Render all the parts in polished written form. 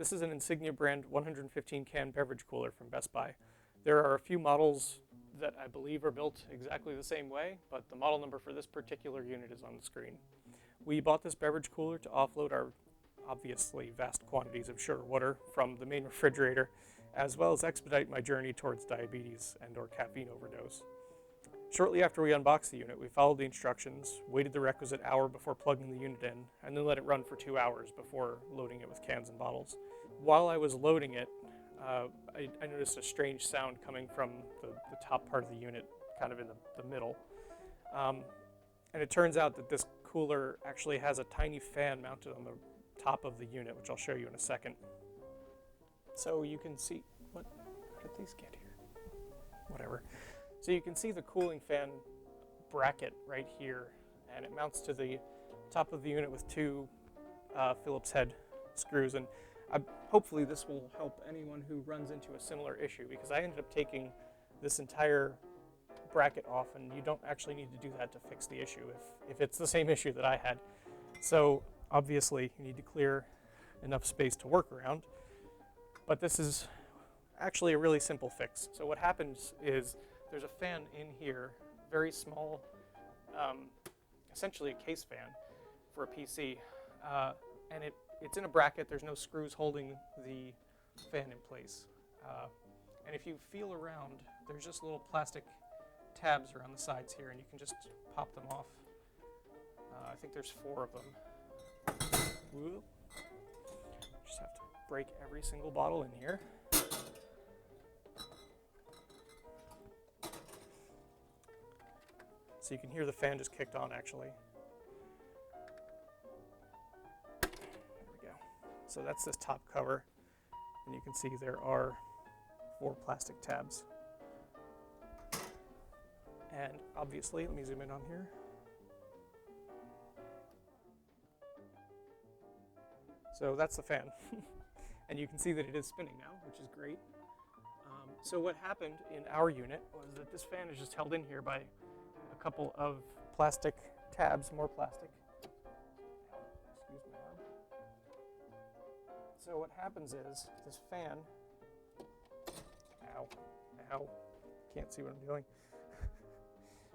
This is an Insignia brand 115 can beverage cooler from Best Buy. There are a few models that I believe are built exactly the same way, but the model number for this particular unit is on the screen. We bought this beverage cooler to offload our obviously vast quantities of sugar water from the main refrigerator, as well as expedite my journey towards diabetes and/or caffeine overdose. Shortly after we unboxed the unit, we followed the instructions, waited the requisite hour before plugging the unit in, and then let it run for 2 hours before loading it with cans and bottles. While I was loading it, I noticed a strange sound coming from the top part of the unit, kind of in the middle. And it turns out that this cooler actually has a tiny fan mounted on the top of the unit, which I'll show you in a second. So you can see, how did these get here? Whatever. So you can see the cooling fan bracket right here, and it mounts to the top of the unit with two Phillips head screws. And hopefully this will help anyone who runs into a similar issue, because I ended up taking this entire bracket off, and you don't actually need to do that to fix the issue if it's the same issue that I had. So obviously you need to clear enough space to work around, but this is actually a really simple fix. So what happens is there's a fan in here, very small, essentially a case fan for a PC, and it's in a bracket. There's no screws holding the fan in place. And if you feel around, there's just little plastic tabs around the sides here, and you can just pop them off. I think there's 4 of them. Woo. Just have to break every single bottle in here. So you can hear the fan just kicked on, actually. There we go. So that's this top cover, and you can see there are 4 plastic tabs. And obviously, let me zoom in on here. So that's the fan. And you can see that it is spinning now, which is great. So what happened in our unit was that this fan is just held in here by a couple of plastic tabs, more plastic. Excuse my arm. So what happens is this fan, ow, can't see what I'm doing.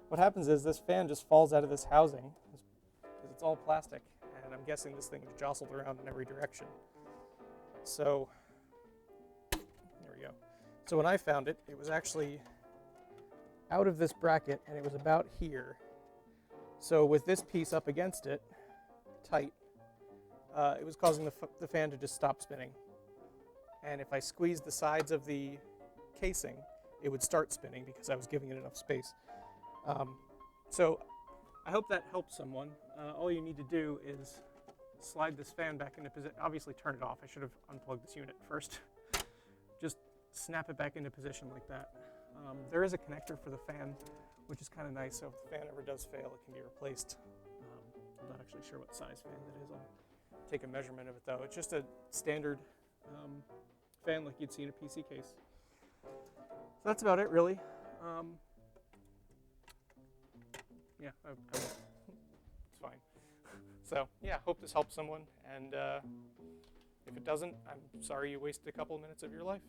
What happens is this fan just falls out of this housing because it's all plastic, and I'm guessing this thing was jostled around in every direction. So there we go. So when I found it, it was actually out of this bracket, and it was about here. So with this piece up against it, tight, it was causing the fan to just stop spinning. And if I squeezed the sides of the casing, it would start spinning because I was giving it enough space. So I hope that helps someone. All you need to do is slide this fan back into position. Obviously turn it off. I should have unplugged this unit first. Just snap it back into position like that. There is a connector for the fan, which is kind of nice, so if the fan ever does fail, it can be replaced. I'm not actually sure what size fan that is. I'll take a measurement of it, though. It's just a standard fan like you'd see in a PC case. So that's about it, really. Yeah, it's fine. So, yeah, hope this helps someone, and if it doesn't, I'm sorry you wasted a couple of minutes of your life.